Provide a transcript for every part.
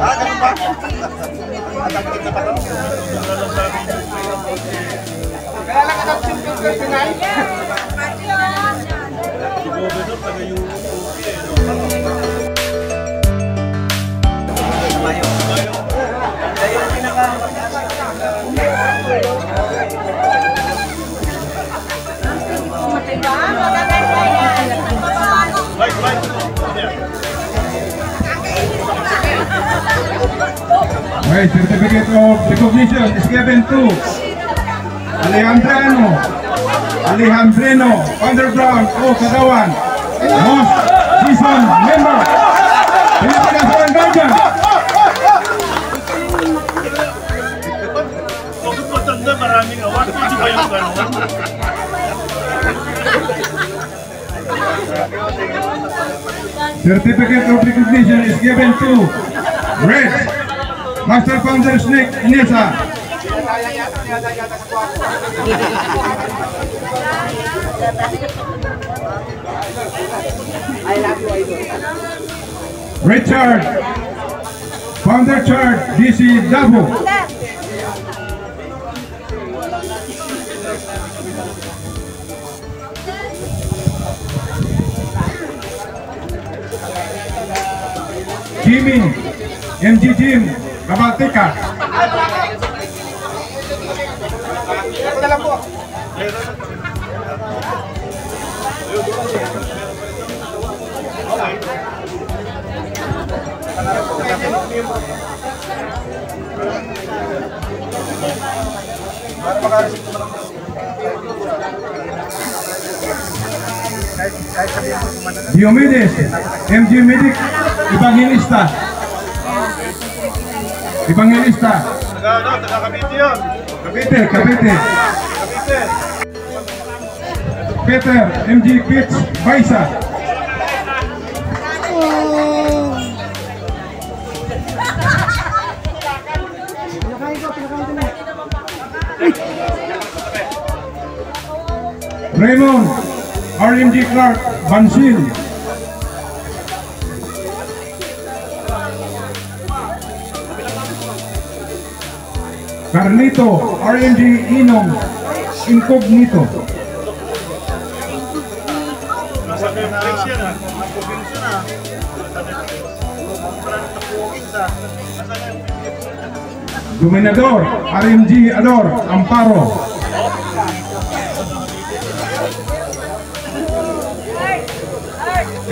Ganun ba? Kaya lang ka champion ka Pinay. Okay, certificate of recognition is given to Alejandrino Underground o Kadawan, most seasoned member, Pilipinas Guardian. Kung matanda maraming award, hindi ba yung gano'n? Certificate of recognition is given to Red Master Founder Snake Inesa. Richard Founder Chart DC Dabo. Jimmy MG Jim Kabaltika. Diomedes MG Medic Evangelista. Taga Cavite yun. Cavite. Peter MG Pitts Baisa. Raymond RMG Clark Bansil. Carlito RMG Inong Incognito. Dominador RMG Ador Amparo.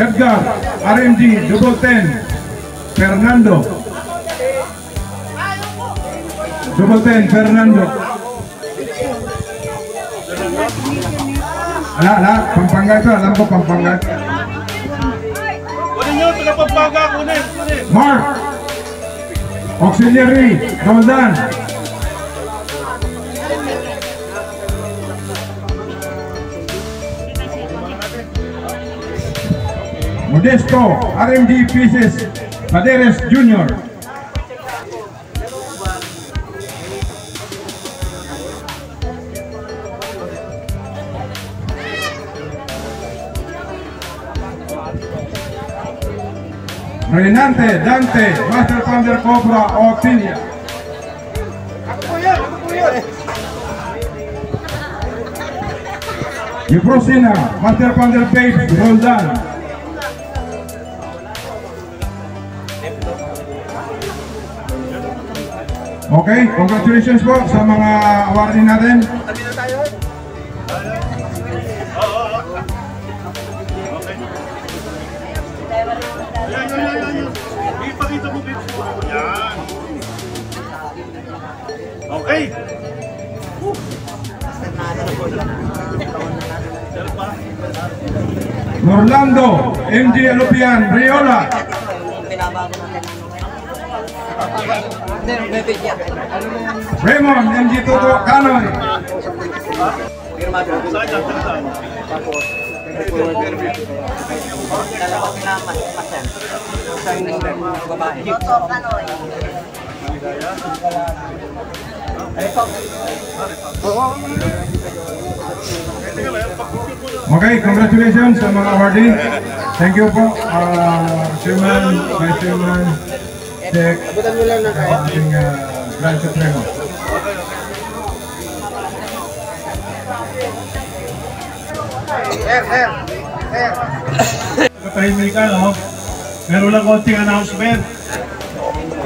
Edgar RMG Double 10 Fernando. Double 10 Fernando. Pampanga ito, alam ko Pampanga. Kunin nyo, taga Pampanga, kunin. Mark Auxiliary Roldan. Modesto RMG Pieces Paderes Jr. Renante Dante Master Founder Cobra Auxilia. Euprosina Master Founder Babe Roldan. Okay, congratulations po sa mga awardee natin. Ipakita mo dito. Yan. Okay. Orlando MG Alupian Riola. Raymond MG Toto Canoy. Okay, congratulations sa mga awardee. Thank you po, Chairman, Vice Chairman, Sec, Abutan mo lang ng kaya. ating Grand Supremo. Sir. Katahimikan, no? Meron lang konting announcement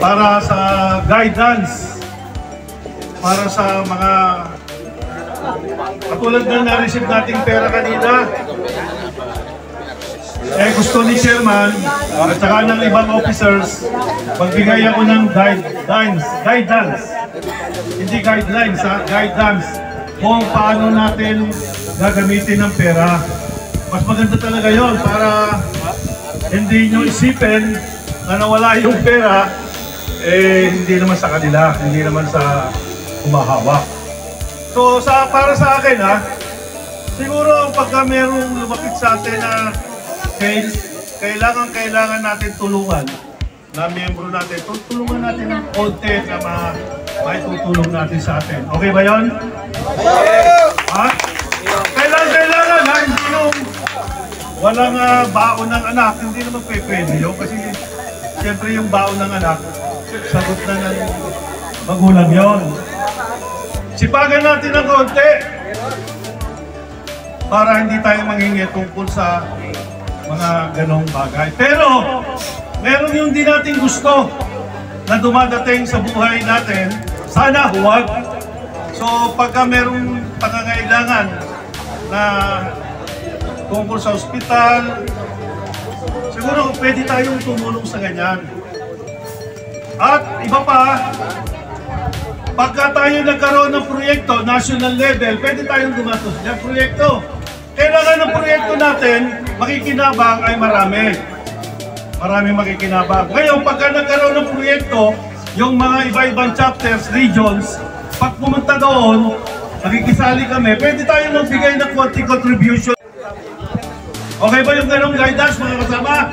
para sa guidance, para sa mga katulad ng na-receive nating pera kanina. Gusto ni Chairman at saka ng ibang officers, magbigay ako ng guidance. Hindi guidelines, ha? Guidance kung paano natin gagamitin ang pera. Mas maganda talaga yon para hindi nyo isipin na nawala yung pera, hindi naman sa kanila, hindi naman sa humahawak. So, para sa akin, ha, siguro pagka merong lumapit sa atin na kailangan natin tulungan na miyembro natin, tulungan natin ng konti na maitutulong natin sa atin. Okay ba yun? Ha? Kailangan, ha? Hindi yung walang baon ng anak, hindi naman pwede yun. Kasi siyempre yung baon ng anak, sagot na ng magulang yun. Sipagan natin ng konti para hindi tayo manghingi tungkol sa mga ganong bagay. Pero, meron yung di natin gusto na dumadating sa buhay natin, sana huwag. So, pagka merong pangangailangan na tungkol sa ospital, siguro pwede tayong tumulong sa ganyan. At iba pa, pagka tayo nagkaroon ng proyekto, national level, pwede tayong gumatos ng proyekto. Kailangan ng proyekto natin, makikinabang ay marami. Marami makikinabang. Ngayon, pagka nagkaroon ng proyekto, yung mga iba-ibang chapters, regions, pag pumunta doon, nakikisali kami, pwede tayo magbigay ng konting contribution. Okay ba yung ganong guidance, mga kasama?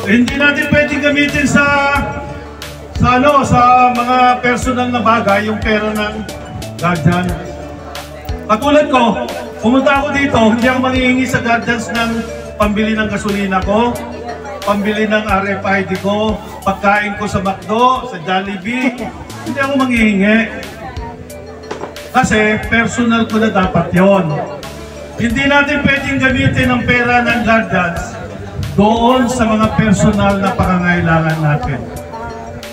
Hindi natin pwedeng gamitin sa mga personal na bagay, yung pera ng guardian. Katulad ko, pumunta ako dito, hindi ako manghihingi sa guardians ng pambili ng gasolina ko, pambili ng RFID ko, pagkain ko sa McDo, sa Jollibee, hindi ako manghihingi. Kasi personal ko na dapat yon. Hindi natin pwedeng gamitin ang pera ng guardians doon sa mga personal na pangangailangan natin.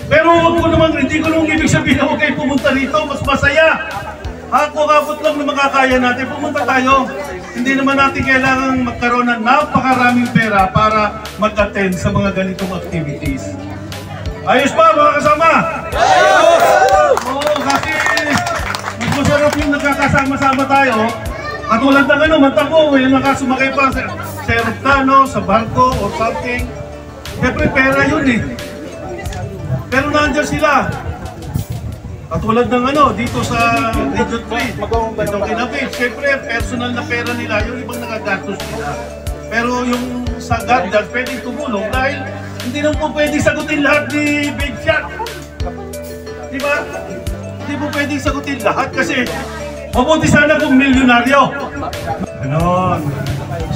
Pero hindi ko nung ibig sabihin na huwag kayo pumunta rito, mas masaya. Ako abot lang na makakaya natin, pumunta tayo. Hindi naman natin kailangan magkaroon ng napakaraming pera para mag-attend sa mga ganitong activities. Ayos ba mga kasama? Ayos! Oo, kasi mas masarap yung nagkakasama-sama tayo. Katulad ng mantako, yung nakasumakay pa sa aeroplano, sa barko, or something. Siyempre pera yun eh. Pero nandiyan sila. Katulad ng dito sa Region 3, dito kinapit. Siyempre, personal na pera nila, yung ibang nagagastos nila. Pero yung sa guardian, pwedeng tumulong dahil hindi naman po pwedeng sagutin lahat ni Big Shot. Diba? Hindi po pwedeng sagutin lahat kasi mabuti sana kung milyonaryo. Ganon.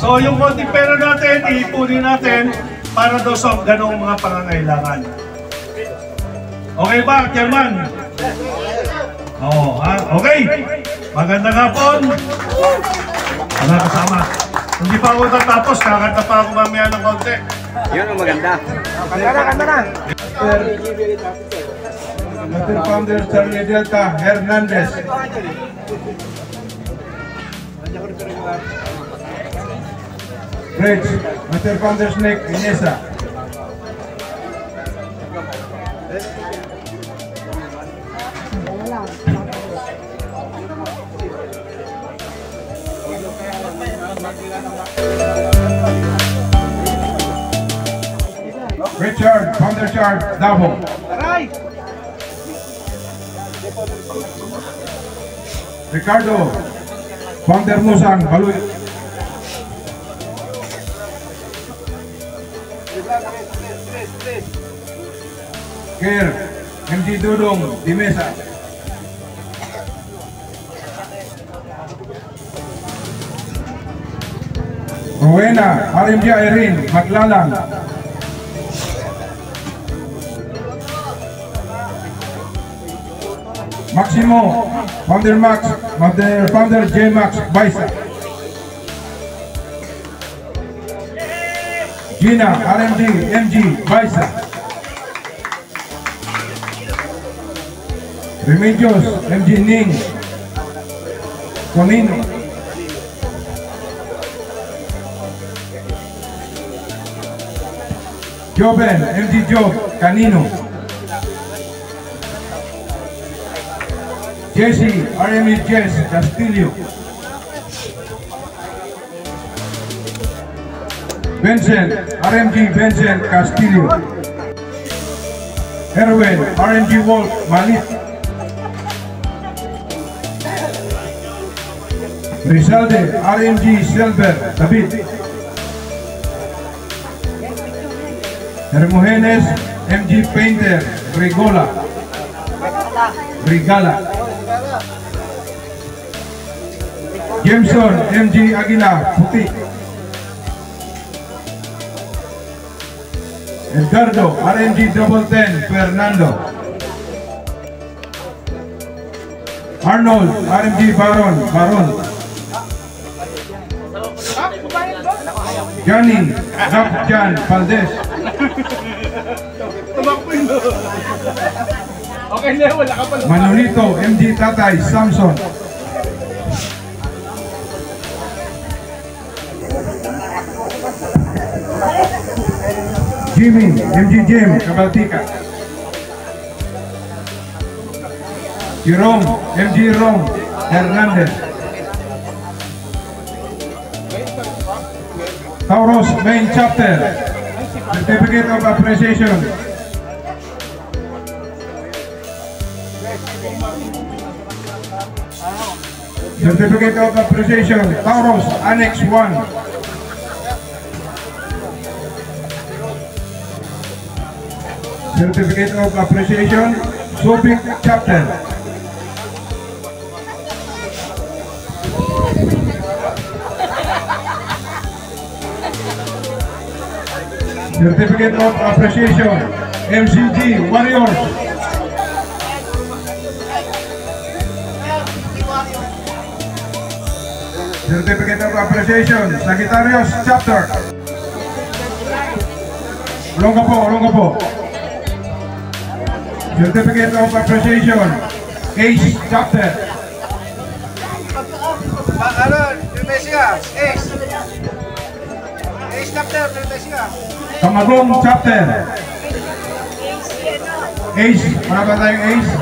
So yung konting pera natin, iipunin natin para daw sa ganong mga pangangailangan. Okay ba, Chairman? Oo, okay. Magandang hapon. Mga kasama. Hindi pa ako tatapos, kakanta pa ako mamaya ng konti. Yun ang maganda. Kanta na. Mr. Founder Charlie Delta Hernandez. Rich, Mr. Founder Snake Inesa. Richard, Founder Chart, Davao. Ricardo, Founder Musang, Baluy. Kir, MD Dudong, Dimesa. Rowena RMG Irene Maglalang. Maximo Founder J Max Baisa. Gina RMG MG Baisa. Remedios MG Ning Conino. Joven MG Job Canino. Jesse RME Jess Castillo. Vincent RMG Vincent Castillo. Erwin RMG Wolf Malik. Rizalde RMG Silver David. Hermogenes MG Painter Regala. Jameson MG Aguilar Puti. Edgardo RMG Double 10 Fernando. Arnold RMG Baron Johnny Jan Valdez. Manolito MG Tatay Samson. Jimmy MG Jim Cabaltica. Jerome MG Rom Hernandez. Tauros Main Chapter Certificate of Appreciation. Certificate of Appreciation Tauros Annex 1. Certificate of Appreciation Subic Chapter. Certificate of Appreciation MCG Warriors. Certificate of Appreciation Sagittarius Chapter. Olongapo. Certificate of Appreciation Ace Chapter. Ace Chapter, Kamagong Chapter. Ace, wala ba tayong Ace?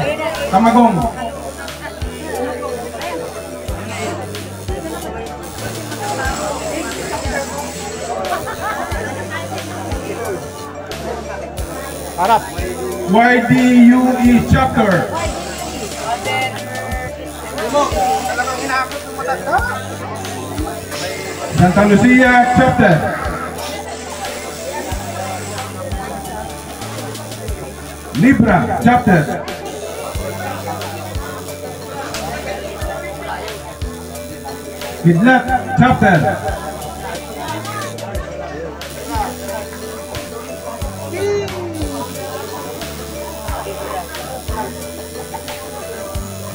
Kamagong. Harap. YDUE Chapter. Santa Lucia Chapter. Libra Chapter. Kidlat Chapter.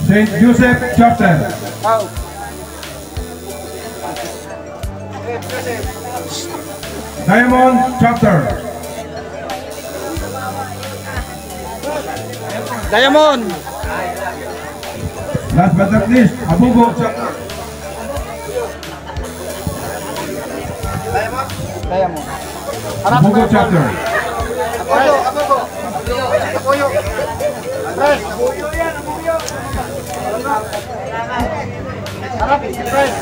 Saint Joseph Chapter. Diamond Chapter. Diamond. Last but not least, Abugo Chapter. Diamond. Abugo Chapter. Apoyo. Press. Harap. Press.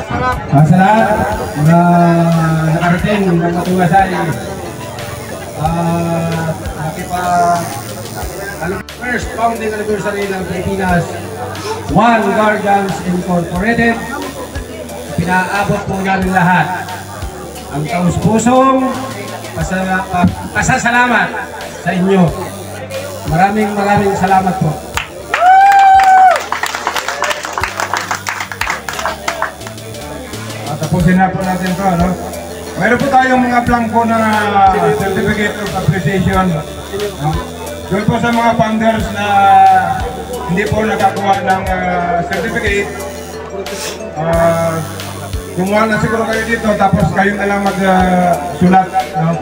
Harap. Sa lahat na nakarating ng matuwasay first founding anniversary ng Pilipinas One Guardians Incorporated, pinaabot po namin lahat ang taus-pusong pasasalamat sa inyo. Maraming salamat po. tapusin na po natin to, no? Mayroon po tayong mga blanco na certificate of appreciation. No? Doon po sa mga founders na hindi po nakakuha ng certificate, kumuha na siguro kayo dito, tapos kayo na lang magsulat no?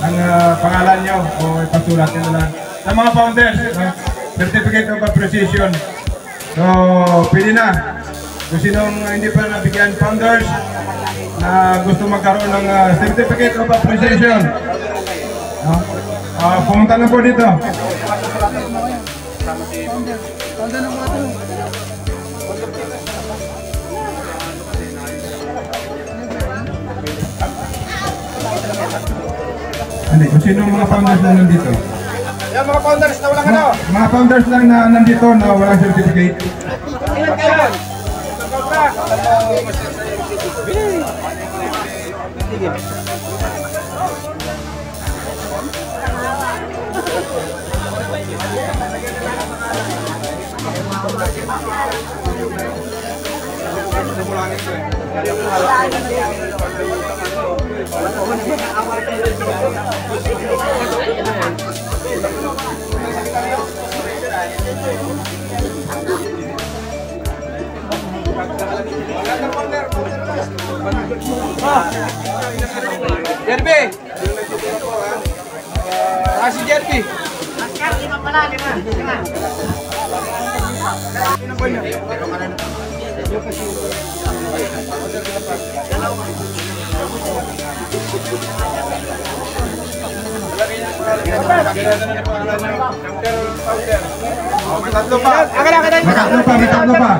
ng pangalan nyo o ipasulat nyo na lang. Sa mga founders, no? Certificate of appreciation. So, pwede na. Kung sinong hindi pa nabigyan founders na gusto magkaroon ng certificate of appreciation, no? Pumunta na po dito. Hindi, kung sinong mga founders na nandito. Yan mga founders na walang ano. Mga founders lang na nandito na walang certificate. Jerby! Si Jerby! May tatlo pa.